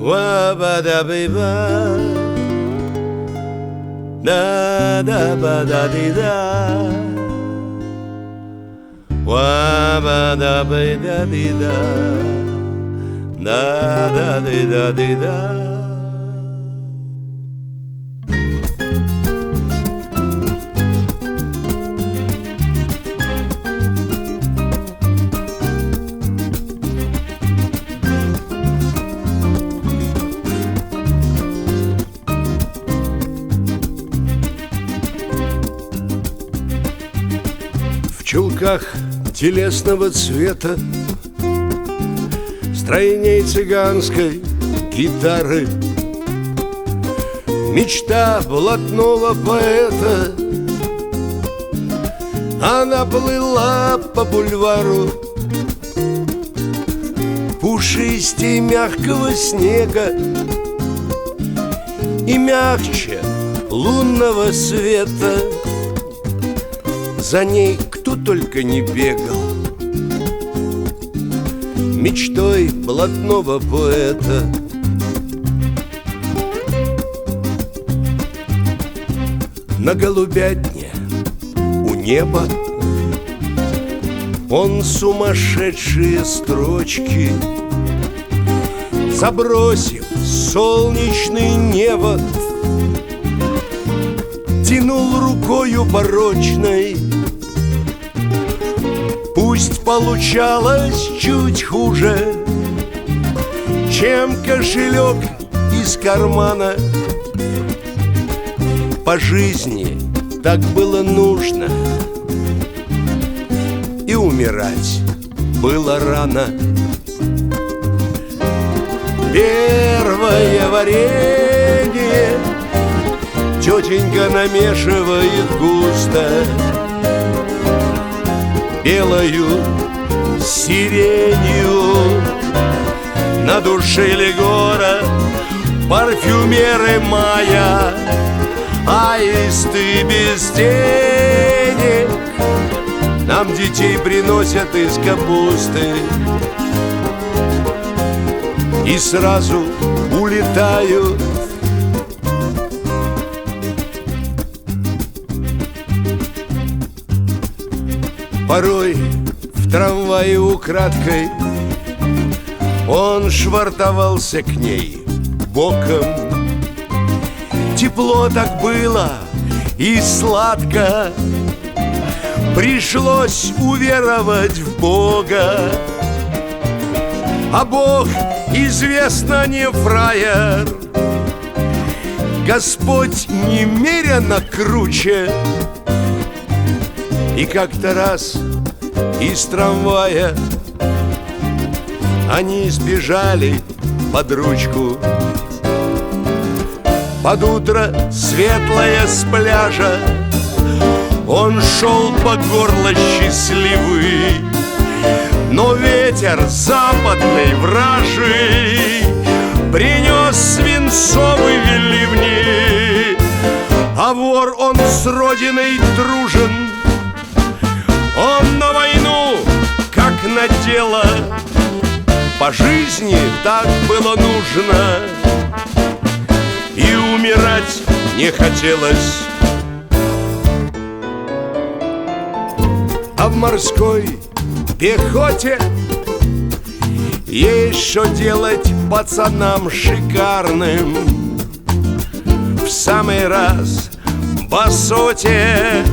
Wa-ba-da-ba-ba, da-da-ba-da-di-da, wa-ba-da-ba-da-di-da, da-da-di-da-di-da. В чулках телесного цвета, стройней цыганской гитары, мечта блатного поэта. Она плыла по бульвару пушистей мягкого снега и мягче лунного света. За ней кто только не бегал, мечтой блатного поэта. На голубятне у неба он сумасшедшие строчки, забросив солнечный невод, тянул рукою порочной. Пусть получалось чуть хуже, чем кошелек из кармана. По жизни так было нужно, и умирать было рано. Первое варенье тетенька намешивает густо, белою сиренью. На душе Легора парфюмеры мая, аисты без денег нам детей приносят из капусты и сразу улетают. Порой в трамвае украдкой он швартовался к ней боком. Тепло так было и сладко, пришлось уверовать в Бога. А Бог, известно, не фраер, Господь немерено круче. И как-то раз из трамвая они сбежали под ручку. Под утро светлое с пляжа он шел по горло счастливый, но ветер западный вражий принес свинцовые ливни. А вор он с родиной дружен, он на войну, как на дело. По жизни так было нужно, и умирать не хотелось. А в морской пехоте есть что делать пацанам шикарным. В самый раз басоте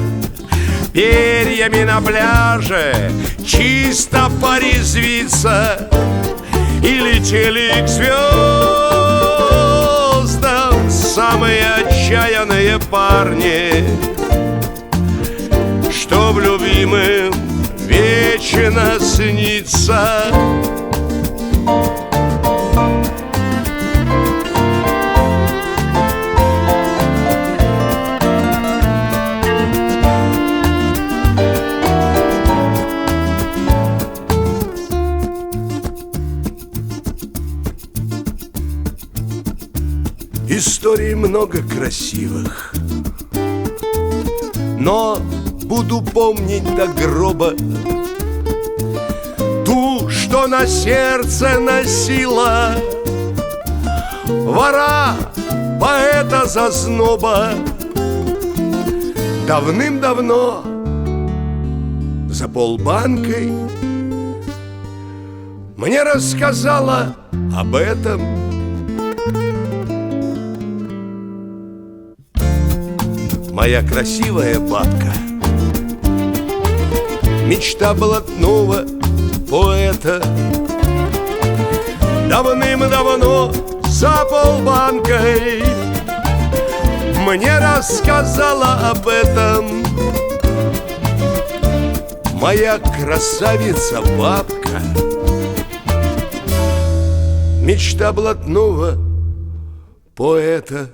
перьями на пляже чисто порезвиться, и летели к звездам самые отчаянные парни, чтоб любимым вечно снится. Историй много красивых, но буду помнить до гроба ту, что на сердце носила вора, поэта зазноба. Давным-давно за полбанкой мне рассказала об этом моя красивая бабка. Мечта блатного поэта. Давным-давно за полбанкой мне рассказала об этом моя красавица-бабка. Мечта блатного поэта.